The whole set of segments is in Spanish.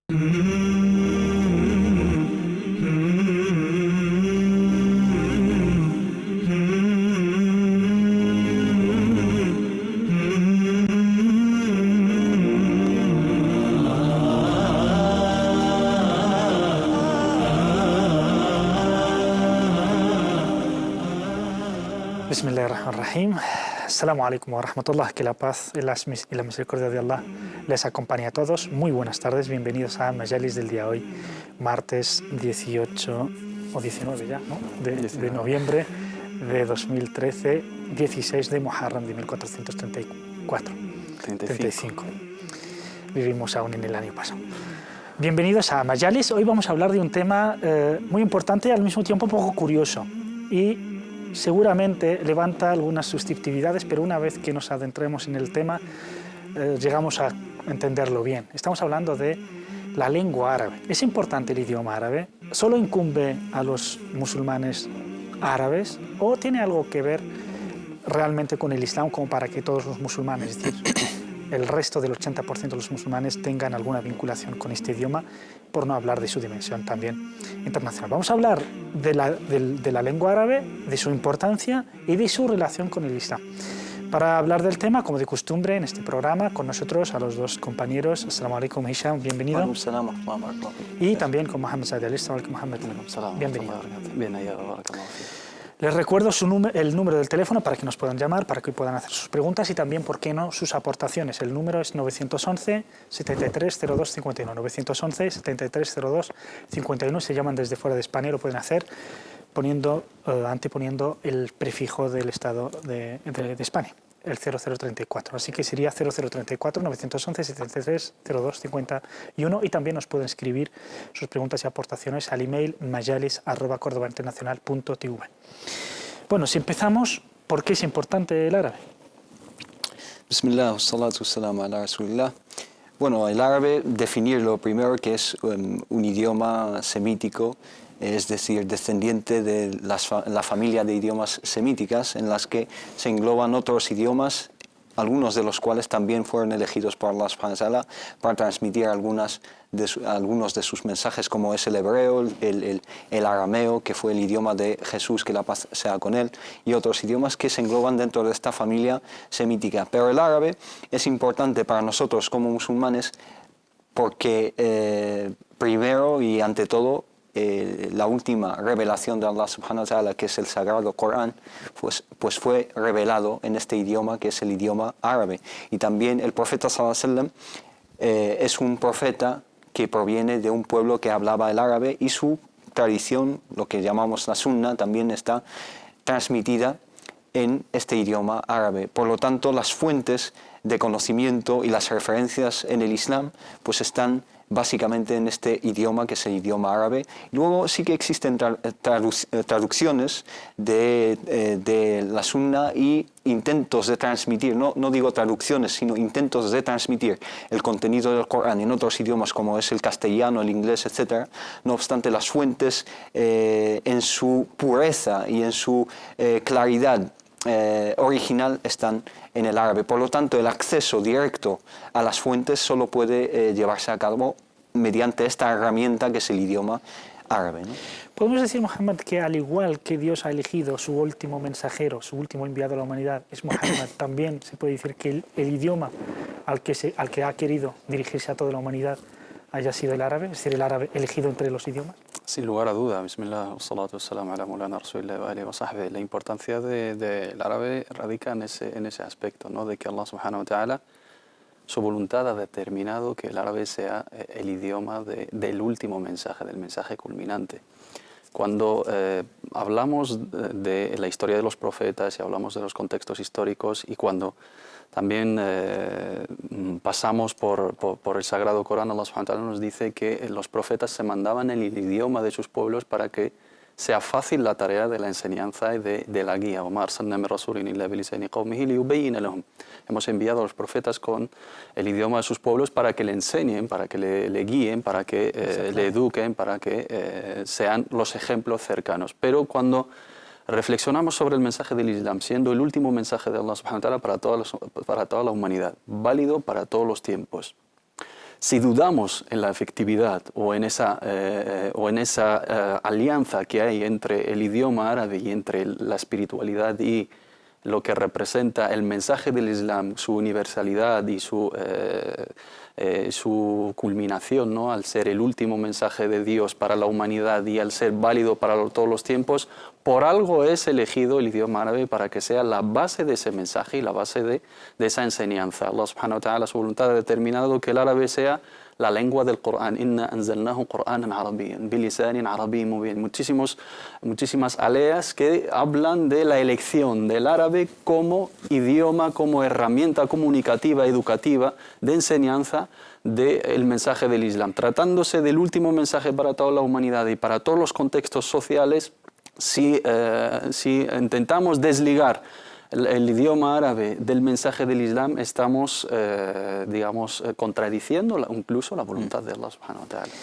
Bismillahirrahmanirrahim. Assalamu alaikum wa rahmatullah. Que la paz y la misericordia de Allah les acompañe a todos. Muy buenas tardes, bienvenidos a Majalis del día de hoy, martes 18 o 19 ya, ¿no? de noviembre de 2013, 16 de Muharram de 1434. 35. Vivimos aún en el año pasado. Bienvenidos a Majalis. Hoy vamos a hablar de un tema muy importante y al mismo tiempo un poco curioso. Y seguramente levanta algunas susceptibilidades, pero una vez que nos adentremos en el tema, llegamos a entenderlo bien. Estamos hablando de la lengua árabe. ¿Es importante el idioma árabe? ¿Solo incumbe a los musulmanes árabes o tiene algo que ver realmente con el Islam como para que todos los musulmanes, es decir, el resto del 80% de los musulmanes tengan alguna vinculación con este idioma, por no hablar de su dimensión también internacional? Vamos a hablar de la lengua árabe, de su importancia y de su relación con el Islam. Para hablar del tema, como de costumbre en este programa, con nosotros a los dos compañeros. Assalamu alaikum, Hisham, bienvenido. Y también con Mohamed Said Ali. Assalamu alaikum, Mohamed. Bienvenido. Les recuerdo el número del teléfono para que nos puedan llamar, para que puedan hacer sus preguntas y también, ¿por qué no?, sus aportaciones. El número es 911 7302 51. 911 7302 51. Se llaman desde fuera de España y lo pueden hacer anteponiendo el prefijo del Estado de España, el 0034. Así que sería 0034 911 7302 51 y también nos pueden escribir sus preguntas y aportaciones al email majalis@cordobainternacional.tv. Bueno, si empezamos, ¿por qué es importante el árabe? Bismillah, wassalatu wassalamu ala rasulillah. Bueno, el árabe, definirlo primero, que es un idioma semítico, es decir, descendiente de la familia de idiomas semíticas, en las que se engloban otros idiomas, algunos de los cuales también fueron elegidos por Allah subhanahu wa ta'ala para transmitir algunos de sus mensajes, como es el hebreo, el arameo, que fue el idioma de Jesús, que la paz sea con él, y otros idiomas que se engloban dentro de esta familia semítica. Pero el árabe es importante para nosotros como musulmanes porque primero y ante todo, la última revelación de Allah subhanahu wa ta'ala, que es el sagrado Corán, pues fue revelado en este idioma, que es el idioma árabe. Y también el profeta sallallahu alaihi wasallam es un profeta que proviene de un pueblo que hablaba el árabe, y su tradición, lo que llamamos la sunna, también está transmitida en este idioma árabe. Por lo tanto, las fuentes de conocimiento y las referencias en el Islam pues están básicamente en este idioma, que es el idioma árabe. Luego sí que existen traducciones de la sunna y intentos de transmitir, no digo traducciones, sino intentos de transmitir el contenido del Corán en otros idiomas, como es el castellano, el inglés, etc. No obstante, las fuentes en su pureza y en su claridad original están en el árabe. Por lo tanto, el acceso directo a las fuentes solo puede llevarse a cabo mediante esta herramienta que es el idioma árabe, ¿no? Podemos decir, Mohammed, que al igual que Dios ha elegido su último mensajero, su último enviado a la humanidad, es Mohammed, también se puede decir que el idioma al que ha querido dirigirse a toda la humanidad haya sido el árabe, es decir, el árabe elegido entre los idiomas. Sin lugar a duda, bismillah, wassalatu wassalamu ala mulana rasulillah wa alihi wa sahbihi. La importancia del árabe radica en ese aspecto, ¿no?, de que Allah subhanahu wa ta'ala, su voluntad ha determinado que el árabe sea el idioma del último mensaje, del mensaje culminante. Cuando hablamos de la historia de los profetas y hablamos de los contextos históricos, y cuando también pasamos por el Sagrado Corán, Allah subhanahu wa ta'ala nos dice que los profetas se mandaban en el idioma de sus pueblos para que sea fácil la tarea de la enseñanza y de la guía. Hemos enviado a los profetas con el idioma de sus pueblos para que le enseñen, para que le guíen, para que le eduquen, para que sean los ejemplos cercanos. Pero cuando reflexionamos sobre el mensaje del Islam, siendo el último mensaje de Allah subhanahu wa ta'ala para toda la humanidad, válido para todos los tiempos, Si dudamos en la efectividad o en esa alianza que hay entre el idioma árabe y entre la espiritualidad y lo que representa el mensaje del Islam, su universalidad y su culminación, ¿no?, al ser el último mensaje de Dios para la humanidad y al ser válido para todos los tiempos, por algo es elegido el idioma árabe para que sea la base de ese mensaje y la base de esa enseñanza. Allah subhanahu wa ta'ala, su voluntad, ha determinado que el árabe sea la lengua del Corán. Inna anzalnahu Qur'anan arabiyyan bilisanin arabiyyin mubin. Muchísimas aleas que hablan de la elección del árabe como idioma, como herramienta comunicativa, educativa, de enseñanza del mensaje del Islam. Tratándose del último mensaje para toda la humanidad y para todos los contextos sociales, si intentamos desligar el idioma árabe del mensaje del Islam, estamos, contradiciendo incluso la voluntad de Allah subhanahu wa ta'ala.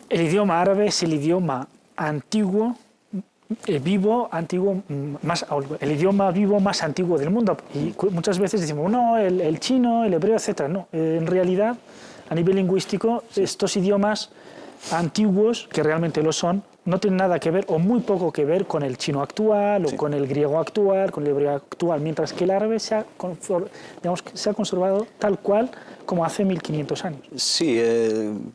El idioma árabe es el idioma antiguo, el idioma vivo más antiguo del mundo. Y muchas veces decimos, no, el chino, el hebreo, etc. No, en realidad, a nivel lingüístico, estos idiomas antiguos, que realmente lo son, no tienen nada que ver o muy poco que ver con el chino actual o con el griego actual, con el hebreo actual, mientras que el árabe se ha conservado tal cual como hace 1500 años. Sí,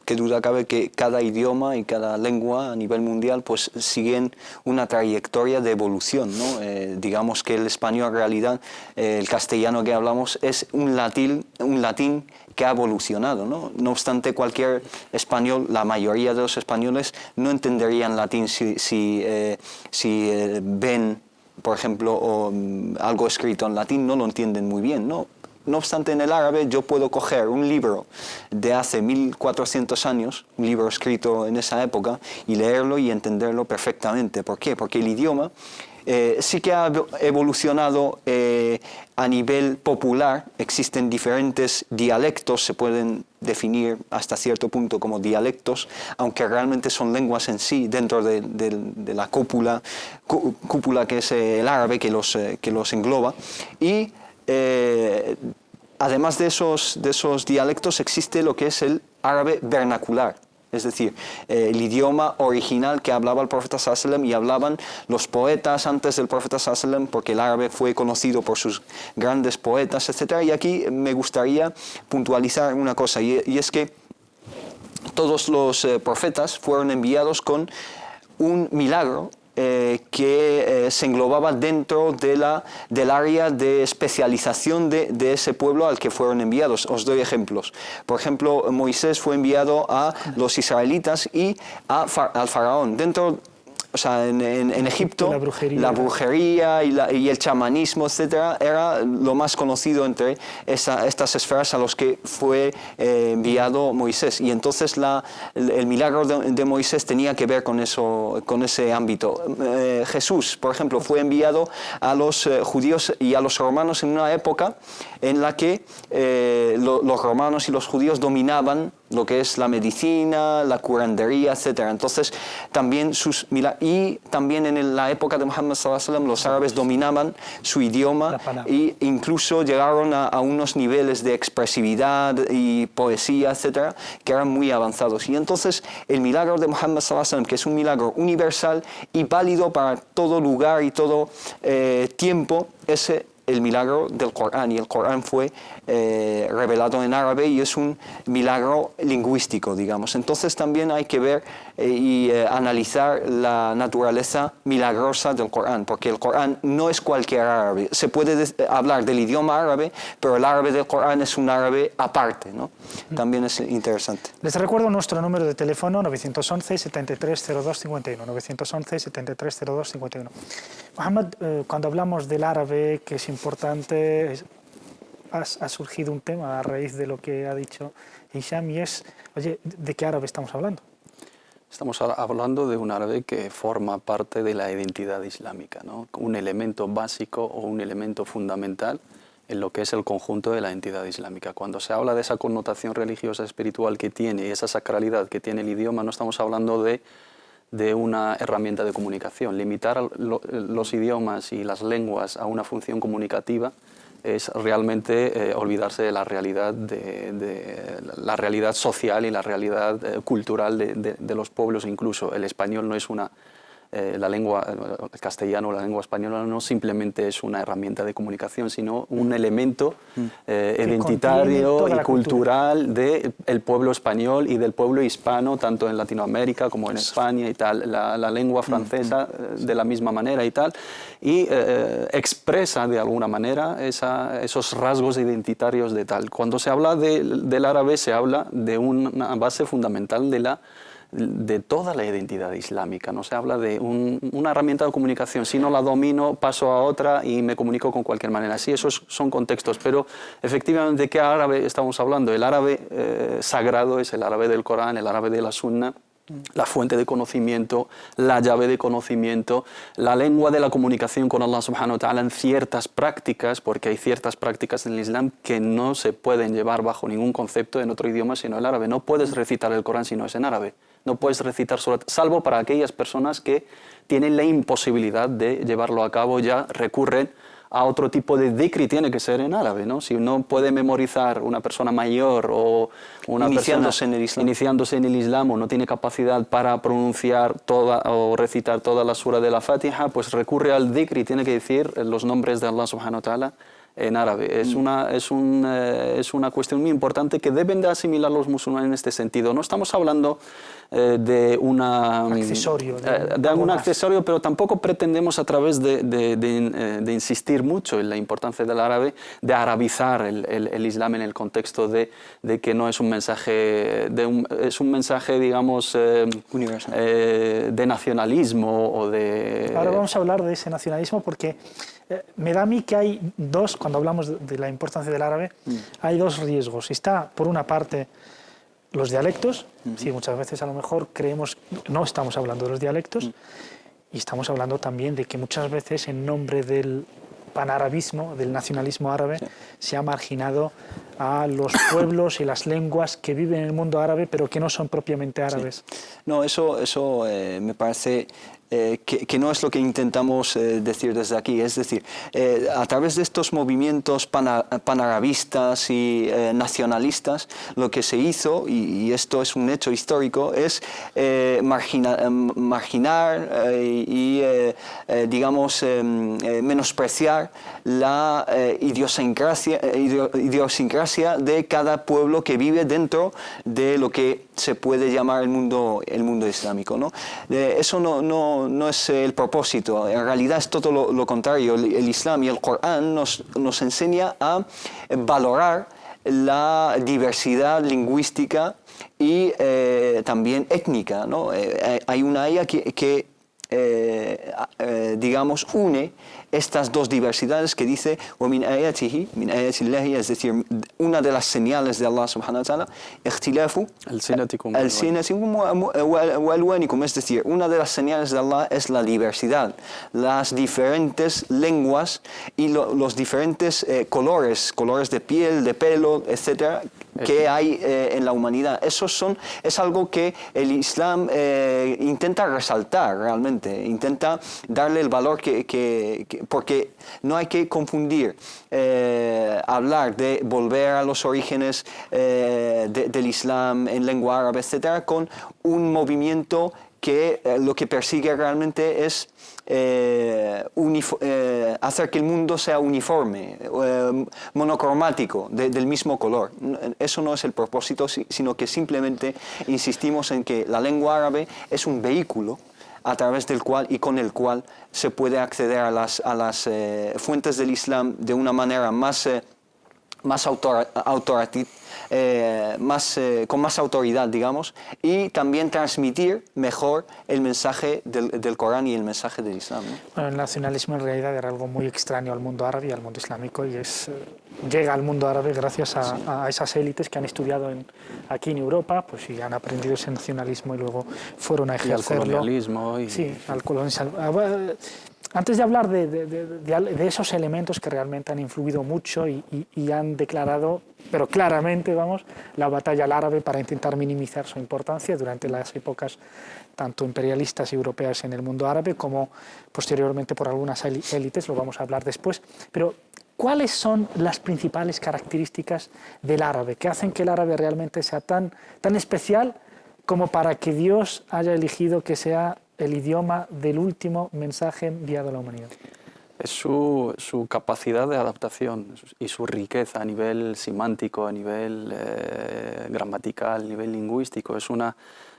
qué duda cabe que cada idioma y cada lengua a nivel mundial pues siguen una trayectoria de evolución, ¿no? Digamos que el español en realidad, el castellano que hablamos es un latín que ha evolucionado, ¿no? No obstante, cualquier español, la mayoría de los españoles no entenderían latín si ven, por ejemplo, algo escrito en latín, no lo entienden muy bien, ¿no? No obstante, en el árabe yo puedo coger un libro de hace 1400 años, un libro escrito en esa época, y leerlo y entenderlo perfectamente. ¿Por qué? Porque el idioma sí que ha evolucionado a nivel popular. Existen diferentes dialectos, se pueden definir hasta cierto punto como dialectos, aunque realmente son lenguas en sí dentro de la cúpula que es el árabe, que los engloba. Y además de esos dialectos existe lo que es el árabe vernacular. Es decir, el idioma original que hablaba el profeta sallallahu alaihi wasallam y hablaban los poetas antes del profeta sallallahu alaihi wasallam, porque el árabe fue conocido por sus grandes poetas, etc. Y aquí me gustaría puntualizar una cosa, y es que todos los profetas fueron enviados con un milagro que se englobaba dentro del área de especialización de ese pueblo al que fueron enviados. Os doy ejemplos. Por ejemplo, Moisés fue enviado a los israelitas y al faraón. En Egipto, la brujería y el chamanismo, etcétera, era lo más conocido entre estas esferas a los que fue enviado Moisés. Y entonces el milagro de Moisés tenía que ver con ese ámbito. Jesús, por ejemplo, fue enviado a los judíos y a los romanos en una época en la que los romanos y los judíos dominaban lo que es la medicina, la curandería, etc. Entonces, también en la época de Muhammad sallallahu alaihi wasallam, los árabes dominaban su idioma e incluso llegaron a unos niveles de expresividad y poesía, etc., que eran muy avanzados. Y entonces, el milagro de Muhammad sallallahu alaihi wasallam, que es un milagro universal y válido para todo lugar y todo tiempo, es el milagro del Corán, y el Corán fue revelado en árabe y es un milagro lingüístico, digamos. Entonces también hay que ver y analizar la naturaleza milagrosa del Corán, porque el Corán no es cualquier árabe. Se puede hablar del idioma árabe, pero el árabe del Corán es un árabe aparte, ¿no? También es interesante. Les recuerdo nuestro número de teléfono 911 73 02 51, 911 73 02 51. Mohamed, cuando hablamos del árabe, que es importante, ha surgido un tema a raíz de lo que ha dicho Hisham, y es, oye, ¿de qué árabe estamos hablando? Estamos hablando de un árabe que forma parte de la identidad islámica, ¿no? Un elemento básico o un elemento fundamental en lo que es el conjunto de la entidad islámica. Cuando se habla de esa connotación religiosa, espiritual que tiene, y esa sacralidad que tiene el idioma, no estamos hablando de una herramienta de comunicación. Limitar los idiomas y las lenguas a una función comunicativa es realmente olvidarse de la realidad, la realidad social y la realidad cultural de los pueblos. Incluso el español no es la lengua, el castellano o la lengua española no simplemente es una herramienta de comunicación, sino un elemento identitario y cultural del pueblo español y del pueblo hispano, tanto en Latinoamérica como en España y tal. La lengua francesa de la misma manera y tal, y expresa de alguna manera esos rasgos identitarios de tal. Cuando se habla del árabe, se habla de una base fundamental de toda la identidad islámica. No se habla de una herramienta de comunicación. Si no la domino, paso a otra y me comunico con cualquier manera. Sí, esos son contextos, pero efectivamente, ¿de qué árabe estamos hablando? El árabe sagrado es el árabe del Corán, el árabe de la Sunna, la fuente de conocimiento, la llave de conocimiento, la lengua de la comunicación con Allah subhanahu wa ta'ala en ciertas prácticas, porque hay ciertas prácticas en el Islam que no se pueden llevar bajo ningún concepto en otro idioma sino el árabe. No puedes recitar el Corán si no es en árabe. No puedes recitar surat, salvo para aquellas personas que tienen la imposibilidad de llevarlo a cabo, ya recurren a otro tipo de dhikr, tiene que ser en árabe, ¿no? Si no puede memorizar una persona mayor o una iniciándose persona iniciándose en el Islam o no tiene capacidad para pronunciar toda o recitar toda la sura de la Fatiha, pues recurre al dhikr y tiene que decir los nombres de Allah subhanahu wa ta'ala en árabe. Es una cuestión muy importante que deben de asimilar los musulmanes en este sentido. No estamos hablando de algún accesorio, pero tampoco pretendemos a través de insistir mucho en la importancia del árabe, de arabizar el Islam en el contexto de que no es un mensaje, es un mensaje, digamos, universal, de nacionalismo o de... Ahora vamos a hablar de ese nacionalismo porque me da a mí que hay dos, cuando hablamos de la importancia del árabe, hay dos riesgos. Está, por una parte, los dialectos. Sí, muchas veces a lo mejor creemos, no estamos hablando de los dialectos, y estamos hablando también de que muchas veces en nombre del panarabismo, del nacionalismo árabe, se ha marginado a los pueblos y las lenguas que viven en el mundo árabe, pero que no son propiamente árabes. Sí. No, eso me parece que no es lo que intentamos decir desde aquí. Es decir, a través de estos movimientos panarabistas y nacionalistas, lo que se hizo, y esto es un hecho histórico, es marginar y digamos, menospreciar la idiosincrasia de cada pueblo que vive dentro de lo que se puede llamar el mundo islámico, ¿no? Eso no es el propósito, en realidad es todo lo contrario. El Islam y el Corán nos enseña a valorar la diversidad lingüística y también étnica, ¿no? Hay una ayah que digamos, une estas dos diversidades, que dice وَمِنْ آيَاتِهِ مِنْ آيَاتِ اللَّهِ, es decir, una de las señales de Allah subhanahu wa ta'ala, اختلاف ألسنتكم وألوانكم, es decir, una de las señales de Allah es la diversidad, las diferentes lenguas y los diferentes colores de piel, de pelo, etcétera, que hay en la humanidad. Es algo que el Islam intenta resaltar realmente, intenta darle el valor porque no hay que confundir hablar de volver a los orígenes del Islam en lengua árabe, etcétera, con un movimiento que lo que persigue realmente es hacer que el mundo sea uniforme, monocromático, del mismo color. Eso no es el propósito, sino que simplemente insistimos en que la lengua árabe es un vehículo a través del cual y con el cual se puede acceder a las fuentes del Islam de una manera más con más autoridad, digamos, y también transmitir mejor el mensaje del Corán y el mensaje del Islam, ¿no? Bueno, el nacionalismo en realidad era algo muy extraño al mundo árabe y al mundo islámico, y llega al mundo árabe gracias a esas élites que han estudiado aquí en Europa, pues, y han aprendido ese nacionalismo y luego fueron a ejercerlo. Y al colonialismo. Sí, al colonialismo. Antes de hablar de esos elementos que realmente han influido mucho y han declarado, pero claramente, vamos, la batalla al árabe para intentar minimizar su importancia durante las épocas tanto imperialistas y europeas en el mundo árabe como posteriormente por algunas élites, lo vamos a hablar después. Pero ¿Cuáles son las principales características del árabe que hacen que el árabe realmente sea tan especial como para que Dios haya elegido que sea el idioma del último mensaje enviado a la humanidad? Es su capacidad de adaptación y su riqueza a nivel semántico, a nivel gramatical, a nivel lingüístico.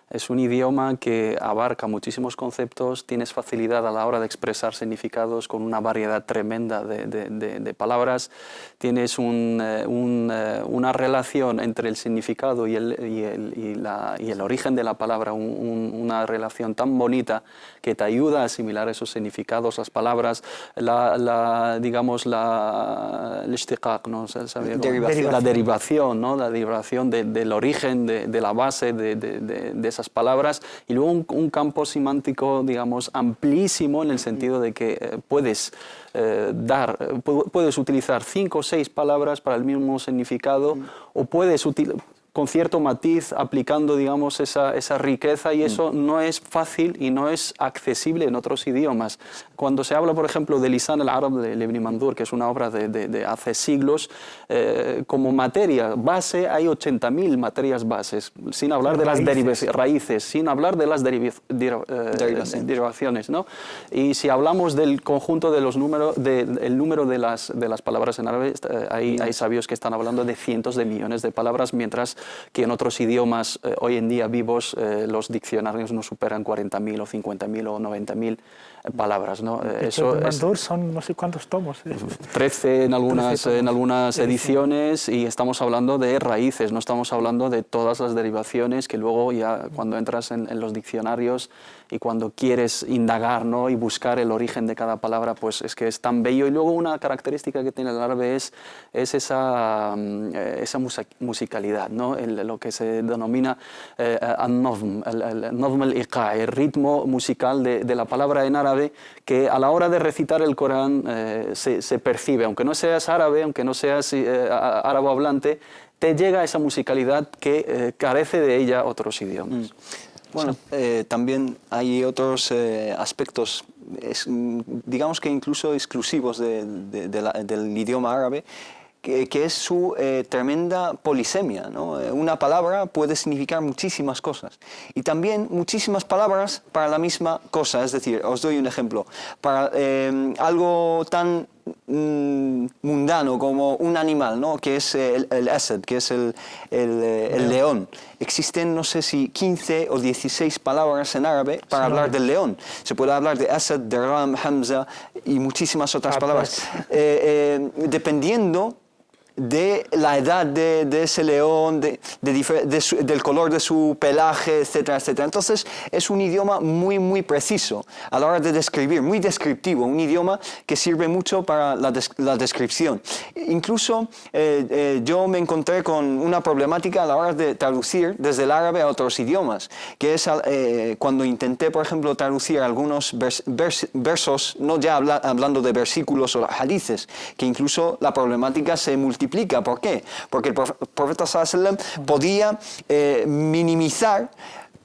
Es un idioma que abarca muchísimos conceptos, tienes facilidad a la hora de expresar significados con una variedad tremenda de palabras, tienes una relación entre el significado y el origen de la palabra, una relación tan bonita que te ayuda a asimilar esos significados, las palabras, digamos, el ishtiqaq, ¿no? La derivación, ¿no? La derivación del origen, de la base de esas palabras, y luego un campo semántico, digamos, amplísimo en el sentido de que puedes utilizar 5 o 6 palabras para el mismo significado, o puedes con cierto matiz aplicando, digamos, esa riqueza, y eso no es fácil y no es accesible en otros idiomas. Cuando se habla, por ejemplo, de Lisan al-Arab de Ibn Mandur, que es una obra de hace siglos, como materia base hay 80.000 materias bases, sin hablar de las raíces, sin hablar de las derivaciones, ¿no? Y si hablamos del conjunto de los números, el número de las palabras en árabe, hay sabios que están hablando de cientos de millones de palabras, mientras que en otros idiomas hoy en día vivos los diccionarios no superan 40.000 o 50.000 o 90.000 palabras, ¿no? Eso Mandur son no sé cuántos tomos. 13 en algunas ediciones, y estamos hablando de raíces, no estamos hablando de todas las derivaciones que luego ya cuando entras en los diccionarios y cuando quieres indagar, ¿no? Y buscar el origen de cada palabra, pues es que es tan bello. Y luego una característica que tiene el árabe es esa musicalidad, ¿no? Lo que se denomina al-nazm, el ritmo musical de la palabra en árabe, que a la hora de recitar el Corán se percibe, aunque no seas árabe, aunque no seas árabe hablante, te llega esa musicalidad que carece de ella otros idiomas. Bueno, también hay otros aspectos, digamos que incluso exclusivos del idioma árabe, que es su tremenda polisemia, ¿no? Una palabra puede significar muchísimas cosas, y también muchísimas palabras para la misma cosa. Es decir, os doy un ejemplo. Para algo tan mundano como un animal, ¿no? Que es el asad, que es el león. Existen, no sé si 15 o 16 palabras en árabe para hablar del león. Se puede hablar de asad, de ram, hamza y muchísimas otras palabras. Dependiendo de la edad de ese león, del color de su pelaje, etcétera, etcétera. Entonces es un idioma muy, muy preciso a la hora de describir, muy descriptivo, un idioma que sirve mucho para la descripción. Incluso yo me encontré con una problemática a la hora de traducir desde el árabe a otros idiomas, que es cuando intenté, por ejemplo, traducir algunos versos, no ya hablando de versículos o hadices, que incluso la problemática se multiplica. ¿Por qué? Porque el profeta sallallahu alaihi wasallam podía minimizar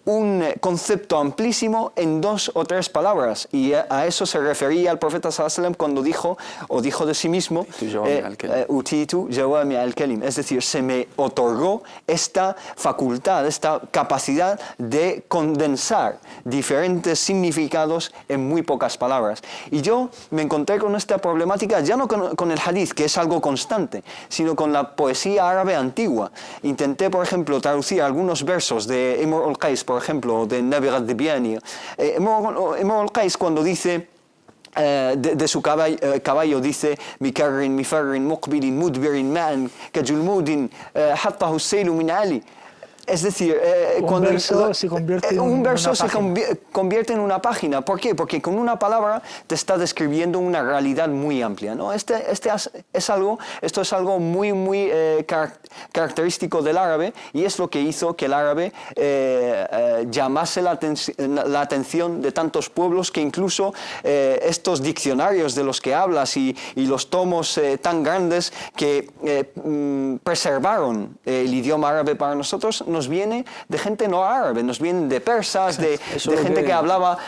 un concepto amplísimo en 2 o 3 palabras, y a eso se refería el profeta sallallahu alaihi wasallam cuando dijo de sí mismo utitu jawami al-kalim, es decir, se me otorgó esta facultad, esta capacidad de condensar diferentes significados en muy pocas palabras. Y yo me encontré con esta problemática ya no con el hadith, que es algo constante, sino con la poesía árabe antigua. Intenté, por ejemplo, traducir algunos versos de Imr al-Qais, por ejemplo, de Nabigh al-Dibyani. Imr al-Qais, cuando dice de su caballo, dice mikarrin, mifarrin, muqbilin, mudbirin, ma'an, kajulmudin, hattahu sailu min ali. Es decir, cuando un verso se convierte en una página. ¿Por qué? Porque con una palabra te está describiendo una realidad muy amplia, ¿no? Esto es algo muy, muy característico del árabe, y es lo que hizo que el árabe llamase la atención de tantos pueblos, que incluso estos diccionarios de los que hablas y los tomos tan grandes que preservaron el idioma árabe para nosotros, nos viene de gente no árabe, nos vienen de persas, de gente que hablaba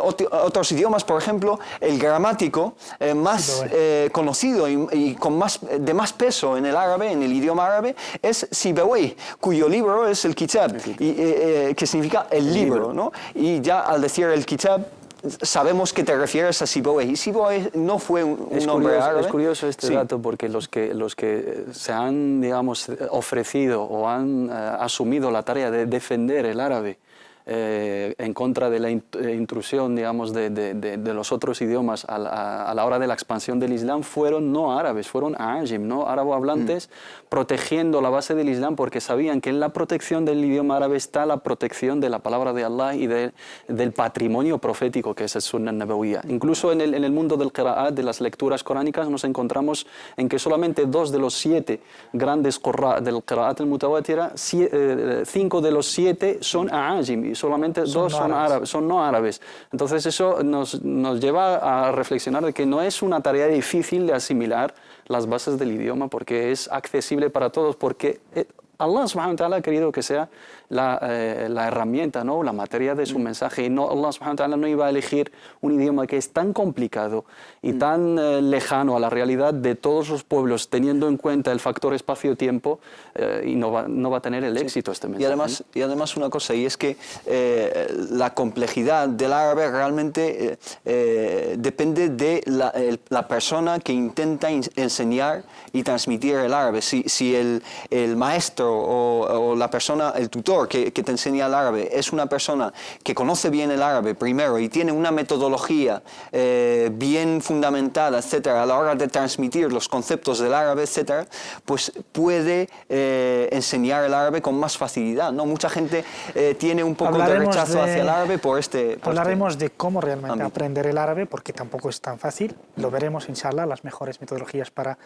otros idiomas. Por ejemplo, el gramático más conocido y con de más peso en el árabe, en el idioma árabe, es Sibawayh, cuyo libro es el Kitab, que significa el libro, ¿no? Y ya al decir el Kitab, sabemos que te refieres a Sibawayh. Y Sibawayh no fue un nombre árabe. Es curioso este dato porque los que se han, digamos, ofrecido o han asumido la tarea de defender el árabe en contra de la intrusión, digamos, de los otros idiomas a la hora de la expansión del Islam fueron no árabes, fueron ajim, no árabe-hablantes, protegiendo la base del Islam porque sabían que en la protección del idioma árabe está la protección de la palabra de Allah y del patrimonio profético que es el Sunnah Nabawiyya. Incluso en el mundo del qira'at, de las lecturas coránicas, nos encontramos en que solamente 2 de los 7 grandes qurra del qira'at al-mutawatira, 5 de los 7 son ajim, y solamente 2 son no árabes. Entonces eso nos lleva a reflexionar de que no es una tarea difícil de asimilar las bases del idioma porque es accesible para todos, porque Allah subhanahu wa ta'ala ha querido que sea la herramienta, ¿no? La materia de su mensaje, y no, Allah subhanahu wa ta'ala no iba a elegir un idioma que es tan complicado y tan lejano a la realidad de todos los pueblos, teniendo en cuenta el factor espacio-tiempo, y no va a tener el éxito este mensaje. Y además una cosa, y es que la complejidad del árabe realmente depende de la persona que intenta enseñar y transmitir el árabe. Si el maestro o la persona, el tutor que te enseña el árabe es una persona que conoce bien el árabe primero y tiene una metodología bien fundamentada, etcétera, a la hora de transmitir los conceptos del árabe, etcétera, pues puede enseñar el árabe con más facilidad, ¿no? Mucha gente tiene un poco de rechazo hacia el árabe por hablaremos de cómo realmente aprender el árabe, porque tampoco es tan fácil. Lo veremos, inshallah, las mejores metodologías para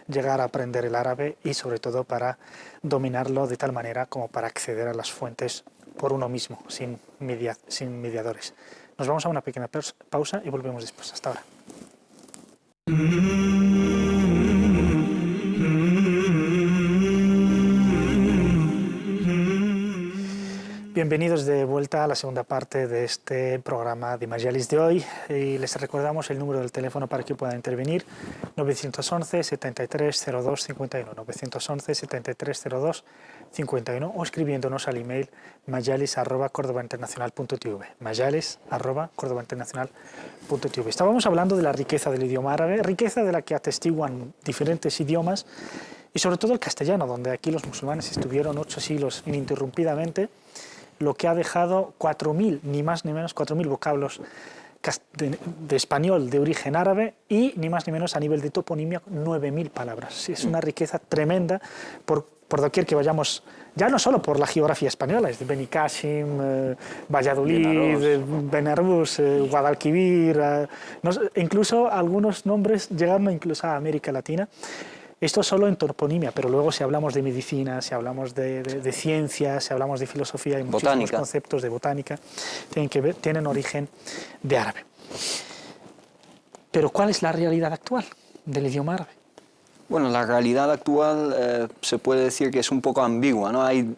llegar a aprender el árabe y sobre todo para dominarlo de tal manera como para acceder a las fuentes por uno mismo, sin mediadores. Nos vamos a una pequeña pausa y volvemos después. Hasta ahora. Bienvenidos de vuelta a la segunda parte de este programa de Majalis de hoy, y les recordamos el número del teléfono para que puedan intervenir: 911 73 02 51, 911 73 02 51, o escribiéndonos al email majalis@cordobainternacional.tv, majalis@cordobainternacional.tv. Estábamos hablando de la riqueza del idioma árabe, riqueza de la que atestiguan diferentes idiomas y sobre todo el castellano, donde aquí los musulmanes estuvieron 8 siglos ininterrumpidamente, lo que ha dejado 4.000, ni más ni menos, 4.000 vocablos de español de origen árabe y ni más ni menos a nivel de toponimia 9.000 palabras. Es una riqueza tremenda por doquier que vayamos, ya no solo por la geografía española, es de Benicàssim, Valladolid, Benarús, Guadalquivir, incluso algunos nombres llegaron incluso a América Latina. Esto solo en toponimia, pero luego si hablamos de medicina, si hablamos de ciencia, si hablamos de filosofía, hay muchísimos conceptos de botánica, tienen origen de árabe. Pero ¿cuál es la realidad actual del idioma árabe? Bueno, la realidad actual se puede decir que es un poco ambigua, ¿no? Hay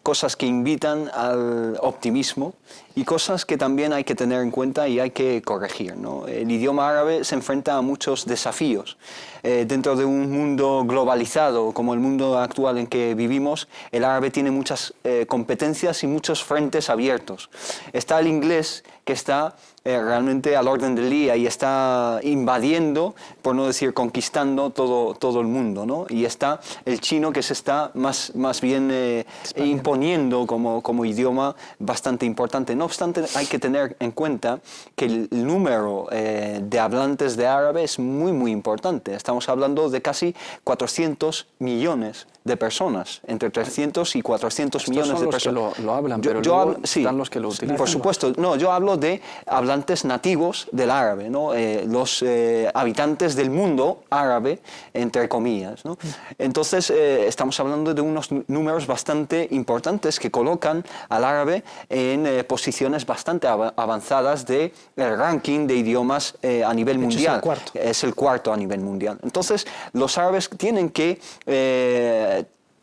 cosas que invitan al optimismo y cosas que también hay que tener en cuenta y hay que corregir, ¿no? El idioma árabe se enfrenta a muchos desafíos. Dentro de un mundo globalizado como el mundo actual en que vivimos, el árabe tiene muchas competencias y muchos frentes abiertos. Está el inglés, que está realmente al orden del día y está invadiendo, por no decir conquistando, todo el mundo, ¿no? Y está el chino, que se está más bien imponiendo como idioma bastante importante. No obstante, hay que tener en cuenta que el número de hablantes de árabe es muy importante. Estamos hablando de casi 400 millones de personas, entre 300 y 400 millones de personas. Que lo hablan, pero luego están los que lo utilizan. Por supuesto, no, yo hablo de hablantes nativos del árabe, ¿no? Los habitantes del mundo árabe, entre comillas, ¿no? Entonces, estamos hablando de unos números bastante importantes que colocan al árabe en posiciones bastante avanzadas del ranking de idiomas a nivel mundial. Es el cuarto a nivel mundial. Entonces, los árabes tienen que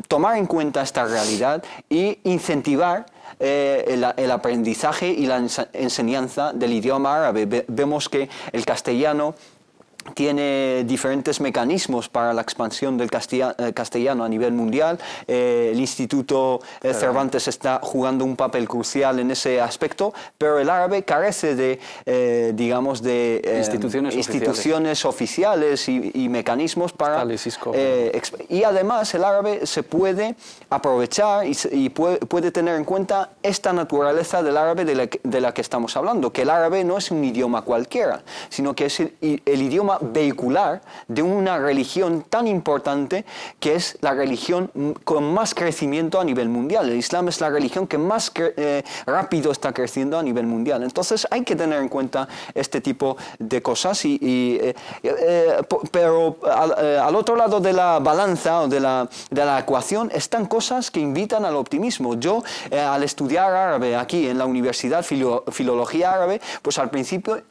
tomar en cuenta esta realidad y incentivar el aprendizaje y la enseñanza del idioma árabe. Vemos que el castellano tiene diferentes mecanismos para la expansión del castellano a nivel mundial. El Instituto Cervantes está jugando un papel crucial en ese aspecto, pero el árabe carece de, digamos, de instituciones oficiales y mecanismos para... y además el árabe se puede aprovechar y puede tener en cuenta esta naturaleza del árabe de la que estamos hablando, que el árabe no es un idioma cualquiera, sino que es el idioma vehicular de una religión tan importante que es la religión con más crecimiento a nivel mundial. El Islam es la religión que más rápido está creciendo a nivel mundial. Entonces hay que tener en cuenta este tipo de cosas, pero al otro lado de la balanza o de la ecuación están cosas que invitan al optimismo. Yo al estudiar árabe aquí en la universidad, filología árabe, pues al principio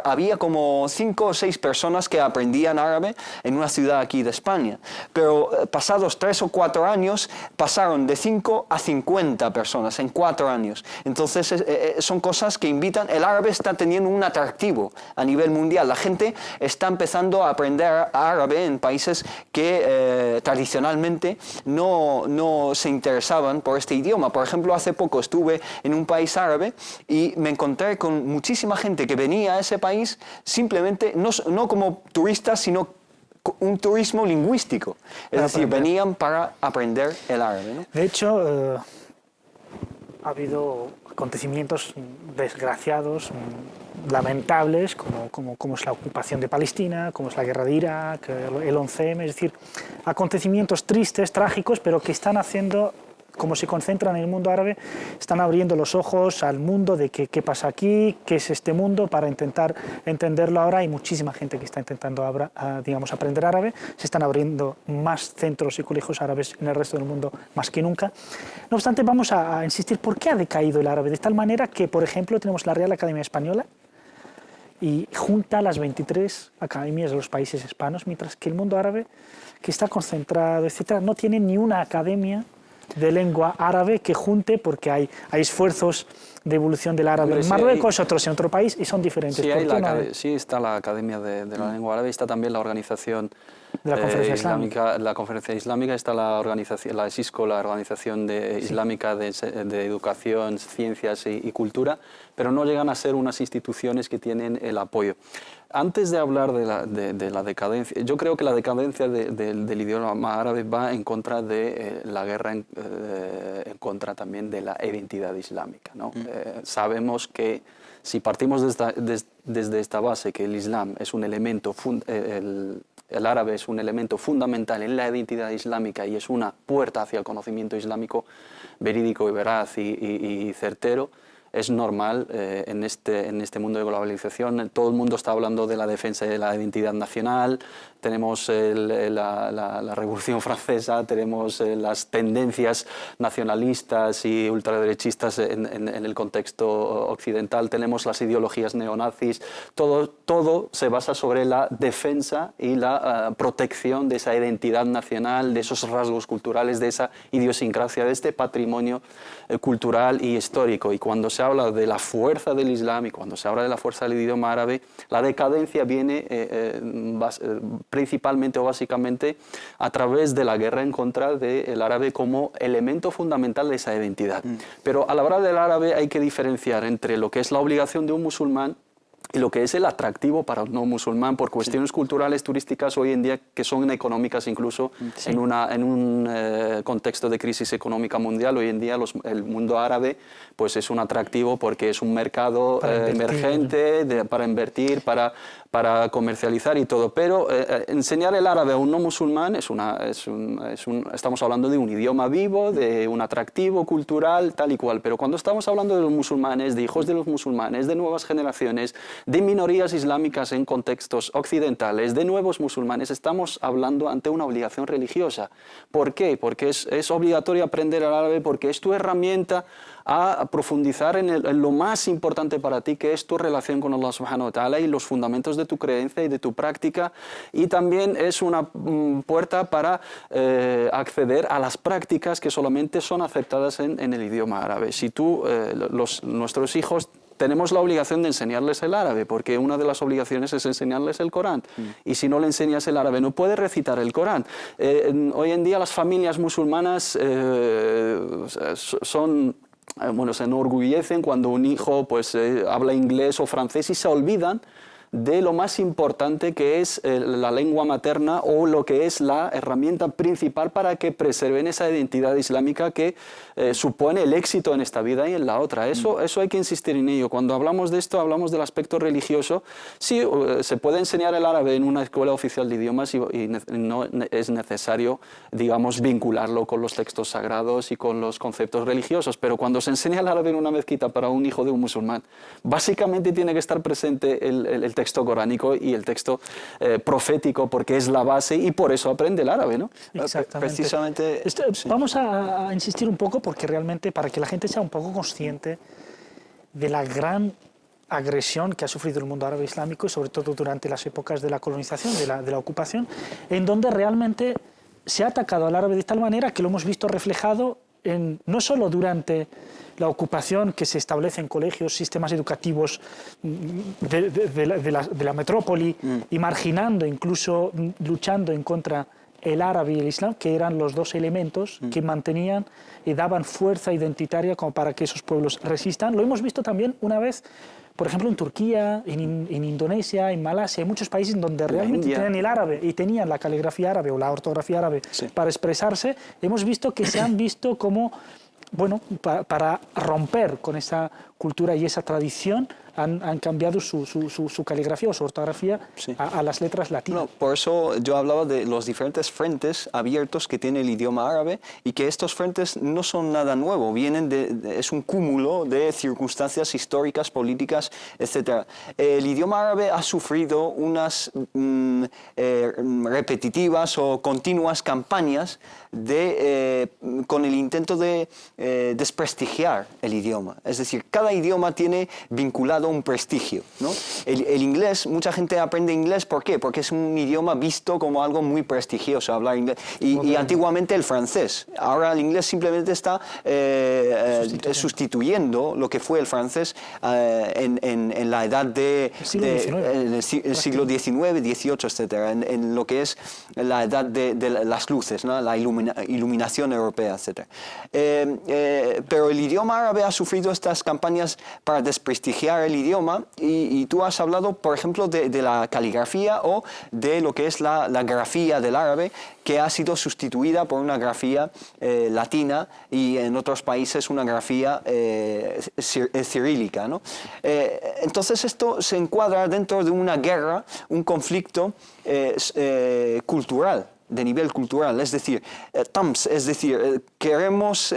había como 5 o 6 personas que aprendían árabe en una ciudad aquí de España, pero pasados 3 o 4 años pasaron de 5 a 50 personas en 4 años. Entonces son cosas que invitan. El árabe está teniendo un atractivo a nivel mundial. La gente está empezando a aprender árabe en países que tradicionalmente no se interesaban por este idioma. Por ejemplo, hace poco estuve en un país árabe y me encontré con muchísima gente que venía a ese país simplemente no como turistas, sino un turismo lingüístico. Es decir, venían para aprender el árabe, ¿no? De hecho, ha habido acontecimientos desgraciados, lamentables, como es la ocupación de Palestina, como es la guerra de Irak, el 11M, es decir, acontecimientos tristes, trágicos, pero que están haciendo, como se concentran en el mundo árabe, están abriendo los ojos al mundo de qué pasa aquí, qué es este mundo, para intentar entenderlo ahora. Hay muchísima gente que está intentando digamos, aprender árabe, se están abriendo más centros y colegios árabes en el resto del mundo más que nunca. No obstante, vamos a insistir, ¿por qué ha decaído el árabe? De tal manera que, por ejemplo, tenemos la Real Academia Española y junta las 23 academias de los países hispanos, mientras que el mundo árabe, que está concentrado, etcétera, no tiene ni una academia de lengua árabe que junte, porque hay esfuerzos de evolución del árabe en Marruecos, otros en otro país, y son diferentes. Sí, está la Academia de la Lengua Árabe, está también la organización de la Conferencia Islámica. La Conferencia Islámica, está la organización, la SISCO, la Organización Islámica de Educación, Ciencias y Cultura, pero no llegan a ser unas instituciones que tienen el apoyo. Antes de hablar de la decadencia, yo creo que la decadencia del idioma árabe va en contra de la guerra, en contra también de la identidad islámica, ¿no? Sabemos que si partimos desde esta base, que el Islam es un elemento, el árabe es un elemento fundamental en la identidad islámica y es una puerta hacia el conocimiento islámico verídico y veraz y certero, es normal en este mundo de globalización. Todo el mundo está hablando de la defensa de la identidad nacional. Tenemos la Revolución Francesa, tenemos las tendencias nacionalistas y ultraderechistas en el contexto occidental, tenemos las ideologías neonazis. Todo se basa sobre la defensa y la protección de esa identidad nacional, de esos rasgos culturales, de esa idiosincrasia, de este patrimonio cultural y histórico. Y cuando se habla de la fuerza del Islam y cuando se habla de la fuerza del idioma árabe, la decadencia viene principalmente o básicamente a través de la guerra en contra del árabe como elemento fundamental de esa identidad. Pero a la hora del árabe hay que diferenciar entre lo que es la obligación de un musulmán y lo que es el atractivo para un no musulmán por cuestiones culturales, turísticas hoy en día, que son económicas incluso, en un contexto de crisis económica mundial. Hoy en día el mundo árabe pues es un atractivo porque es un mercado emergente para invertir, para comercializar y todo. Pero enseñar el árabe a un no musulmán estamos hablando de un idioma vivo, de un atractivo cultural, tal y cual. Pero cuando estamos hablando de los musulmanes, de hijos de los musulmanes, de nuevas generaciones, de minorías islámicas en contextos occidentales, de nuevos musulmanes, estamos hablando ante una obligación religiosa. ¿Por qué? Porque es obligatorio aprender el árabe, porque es tu herramienta a profundizar en lo más importante para ti, que es tu relación con Allah subhanahu wa ta'ala y los fundamentos de tu creencia y de tu práctica, y también es una puerta para acceder a las prácticas que solamente son aceptadas en el idioma árabe. Si nuestros hijos tenemos la obligación de enseñarles el árabe, porque una de las obligaciones es enseñarles el Corán. Y si no le enseñas el árabe, no puede recitar el Corán. Hoy en día las familias musulmanas se enorgullecen cuando un hijo habla inglés o francés y se olvidan de lo más importante que es la lengua materna, o lo que es la herramienta principal para que preserven esa identidad islámica que supone el éxito en esta vida y en la otra. Eso hay que insistir en ello. Cuando hablamos de esto, hablamos del aspecto religioso. Sí, se puede enseñar el árabe en una escuela oficial de idiomas y no es necesario, digamos, vincularlo con los textos sagrados y con los conceptos religiosos, pero cuando se enseña el árabe en una mezquita para un hijo de un musulmán, básicamente tiene que estar presente el texto coránico y el texto profético, porque es la base y por eso aprende el árabe, ¿no? Exactamente. Precisamente. Sí. Vamos a insistir un poco, porque realmente para que la gente sea un poco consciente de la gran agresión que ha sufrido el mundo árabe islámico, y sobre todo durante las épocas de la colonización, de la ocupación, en donde realmente se ha atacado al árabe de tal manera que lo hemos visto reflejado no solo durante la ocupación, que se establecen colegios, sistemas educativos de la metrópoli, y marginando, incluso luchando en contra el árabe y el islam, que eran los dos elementos que mantenían y daban fuerza identitaria como para que esos pueblos resistan. Lo hemos visto también una vez, por ejemplo, en Turquía, en Indonesia, en Malasia, hay muchos países donde realmente tenían el árabe y tenían la caligrafía árabe o la ortografía árabe para expresarse. Hemos visto que se han visto como, bueno, para romper con esa cultura y esa tradición, han cambiado su caligrafía o su ortografía a las letras latinas. No, por eso yo hablaba de los diferentes frentes abiertos que tiene el idioma árabe, y que estos frentes no son nada nuevo, es un cúmulo de circunstancias históricas, políticas, etc. El idioma árabe ha sufrido unas repetitivas o continuas campañas con el intento de desprestigiar el idioma. Es decir, cada idioma tiene vinculado un prestigio, ¿no? El inglés, mucha gente aprende inglés, ¿por qué? Porque es un idioma visto como algo muy prestigioso, hablar inglés. Y antiguamente el francés. Ahora el inglés simplemente está sustituyendo lo que fue el francés en la edad del siglo XIX, XVIII, etc., en lo que es la edad de las luces, ¿no? La iluminación europea, etc. Pero el idioma árabe ha sufrido estas campañas para desprestigiar el idioma, y tú has hablado, por ejemplo, de la caligrafía o de lo que es la grafía del árabe, que ha sido sustituida por una grafía latina, y en otros países una grafía cirílica, ¿no? Entonces esto se encuadra dentro de una guerra, un conflicto cultural, de nivel cultural, es decir, queremos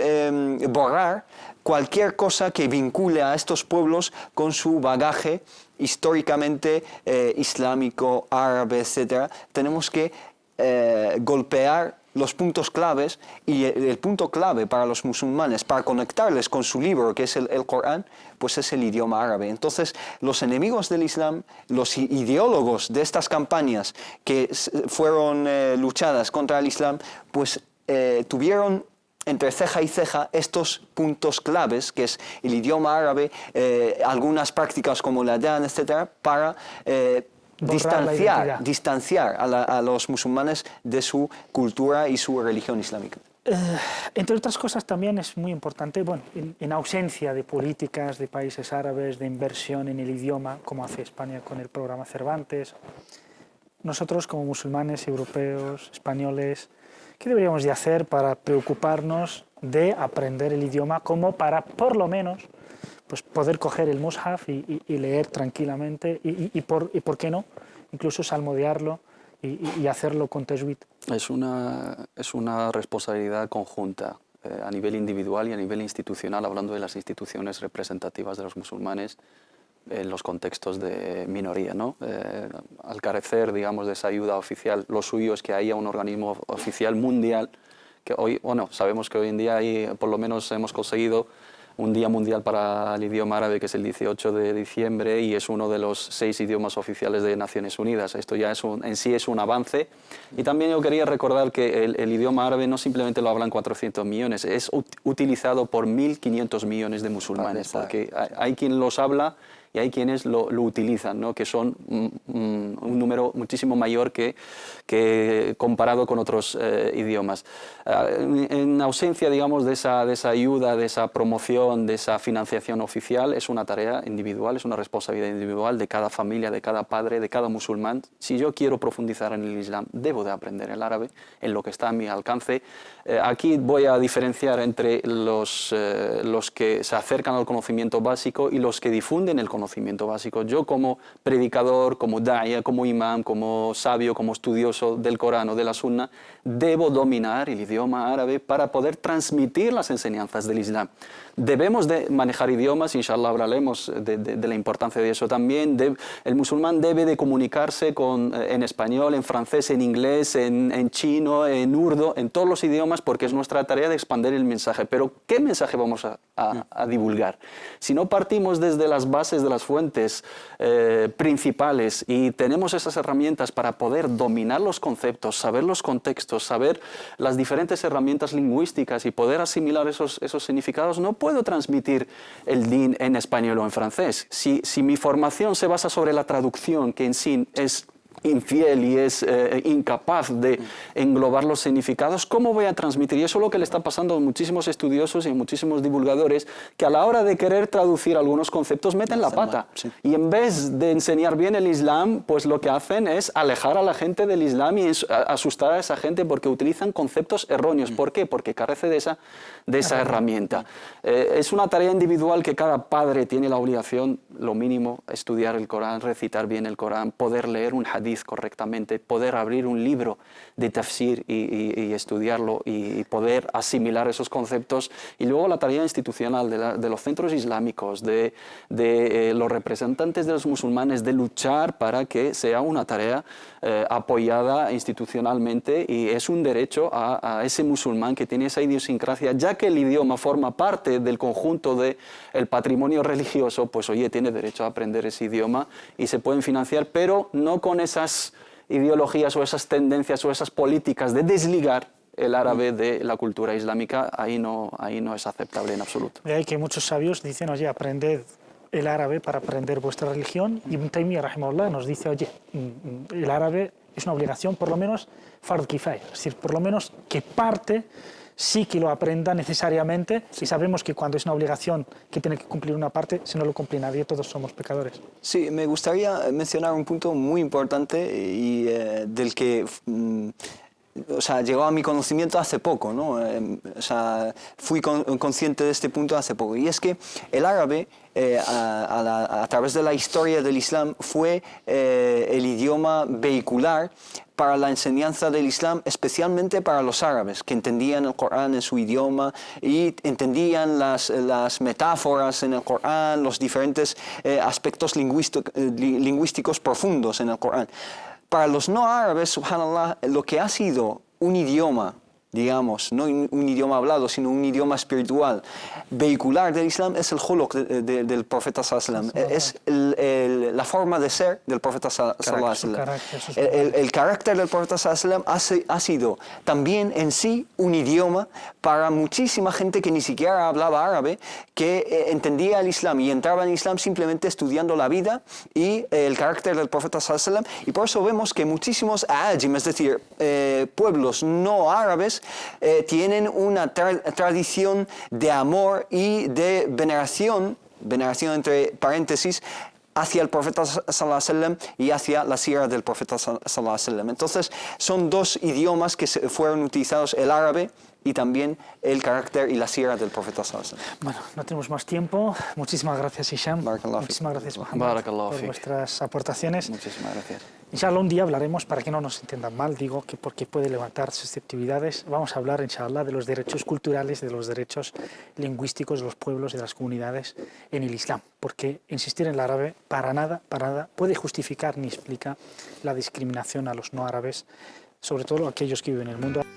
borrar cualquier cosa que vincule a estos pueblos con su bagaje históricamente islámico, árabe, etc. Tenemos que golpear los puntos claves, y el punto clave para los musulmanes, para conectarles con su libro, que es el Corán, pues es el idioma árabe. Entonces, los enemigos del Islam, los ideólogos de estas campañas que fueron luchadas contra el Islam, pues tuvieron entre ceja y ceja estos puntos claves, que es el idioma árabe, algunas prácticas como la adán, etc., para distanciar a los musulmanes de su cultura y su religión islámica. Entre otras cosas, también es muy importante, bueno, en ausencia de políticas de países árabes de inversión en el idioma, como hace España con el programa Cervantes, nosotros como musulmanes, europeos, españoles, ¿qué deberíamos de hacer para preocuparnos de aprender el idioma, como para, por lo menos, pues poder coger el mushaf y leer tranquilamente y por qué no, incluso salmodiarlo y hacerlo con tajwid? Es una responsabilidad conjunta a nivel individual y a nivel institucional, hablando de las instituciones representativas de los musulmanes, en los contextos de minoría, ¿no? Al carecer, digamos, de esa ayuda oficial, lo suyo es que haya un organismo oficial mundial, que hoy, bueno, sabemos que hoy en día hay, por lo menos hemos conseguido un día mundial para el idioma árabe, que es el 18 de diciembre, y es uno de los 6 idiomas oficiales de Naciones Unidas. Esto ya en sí es un avance. Y también yo quería recordar que el idioma árabe no simplemente lo hablan 400 millones, es utilizado por 1.500 millones de musulmanes, porque hay quien los habla y hay quienes lo utilizan, ¿no? Que son un número muchísimo mayor que comparado con otros idiomas. En ausencia, digamos, de esa ayuda, de esa promoción, de esa financiación oficial, es una tarea individual, es una responsabilidad individual de cada familia, de cada padre, de cada musulmán. Si yo quiero profundizar en el Islam, debo de aprender el árabe en lo que está a mi alcance. Aquí voy a diferenciar entre los que se acercan al conocimiento básico y los que difunden el conocimiento básico. Yo, como predicador, como da'ia, como imam, como sabio, como estudioso del Corán o de la Sunna, debo dominar el idioma árabe para poder transmitir las enseñanzas del Islam. Debemos de manejar idiomas, inshallah hablaremos de la importancia de eso también. El musulmán debe de comunicarse en español, en francés, en inglés, en chino, en urdo, en todos los idiomas, porque es nuestra tarea de expandir el mensaje. Pero ¿qué mensaje vamos a divulgar? Si no partimos desde las bases de las fuentes principales y tenemos esas herramientas para poder dominar los conceptos, saber los contextos, saber las diferentes herramientas lingüísticas y poder asimilar esos significados, no puedo transmitir el din en español o en francés. Si mi formación se basa sobre la traducción, que en sí es infiel y es incapaz de englobar los significados, ¿cómo voy a transmitir? Y eso es lo que le está pasando a muchísimos estudiosos y a muchísimos divulgadores, que a la hora de querer traducir algunos conceptos meten la pata. Sí. Y en vez de enseñar bien el Islam, pues lo que hacen es alejar a la gente del Islam y asustar a esa gente, porque utilizan conceptos erróneos. ¿Por qué? Porque carece de esa herramienta. Es una tarea individual que cada padre tiene la obligación, lo mínimo, estudiar el Corán, recitar bien el Corán, poder leer un hadith correctamente, poder abrir un libro de tafsir y estudiarlo y poder asimilar esos conceptos. Y luego la tarea institucional de los centros islámicos, de los representantes de los musulmanes, de luchar para que sea una tarea apoyada institucionalmente, y es un derecho a ese musulmán que tiene esa idiosincrasia, ya que el idioma forma parte del conjunto del patrimonio religioso, pues oye, tiene derecho a aprender ese idioma y se pueden financiar, pero no con esas ideologías o esas tendencias o esas políticas de desligar el árabe de la cultura islámica. Ahí no es aceptable en absoluto. De ahí que muchos sabios dicen, oye, aprended el árabe para aprender vuestra religión. Y Ibn Taymiyyah, rahimahullah, nos dice, oye, el árabe es una obligación, por lo menos fard kifaya, es decir, por lo menos que parte sí que lo aprenda necesariamente, sí. Y sabemos que cuando es una obligación que tiene que cumplir una parte, si no lo cumple nadie, todos somos pecadores. Sí, me gustaría mencionar un punto muy importante y del que llegó a mi conocimiento hace poco, ¿no? Fui consciente de este punto hace poco, y es que el árabe a través de la historia del Islam fue el idioma vehicular para la enseñanza del Islam, especialmente para los árabes, que entendían el Corán en su idioma y entendían las metáforas en el Corán, los diferentes aspectos lingüísticos profundos en el Corán. Para los no árabes, subhanallah, lo que ha sido un idioma, digamos, no un idioma hablado, sino un idioma espiritual, vehicular del Islam, es el khuluq del profeta sallallahu alaihi wasallam, es la forma de ser del profeta sallallahu alaihi wasallam. El carácter del profeta sallallahu alaihi wasallam ha sido también en sí un idioma para muchísima gente que ni siquiera hablaba árabe, que entendía el Islam y entraba en el Islam simplemente estudiando la vida y el carácter del profeta sallallahu alaihi wasallam. Y por eso vemos que muchísimos ajim, es decir, pueblos no árabes, tienen una tradición de amor y de veneración entre paréntesis, hacia el profeta sallallahu alaihi wasallam y hacia la sira del profeta sallallahu alaihi wasallam. Entonces, son dos idiomas que fueron utilizados, el árabe y también el carácter y la sira del profeta sallallahu alaihi wasallam. Bueno, no tenemos más tiempo. Muchísimas gracias, Hisham. Barakallahu fik. Muchísimas gracias, Mohamed, Barakallahu por fik. vuestras aportaciones. Muchísimas gracias. Inshallah, un día hablaremos, para que no nos entiendan mal, digo que porque puede levantar susceptibilidades, vamos a hablar, inshallah, de los derechos culturales, de los derechos lingüísticos de los pueblos y de las comunidades en el Islam, porque insistir en el árabe para nada puede justificar ni explica la discriminación a los no árabes, sobre todo aquellos que viven en el mundo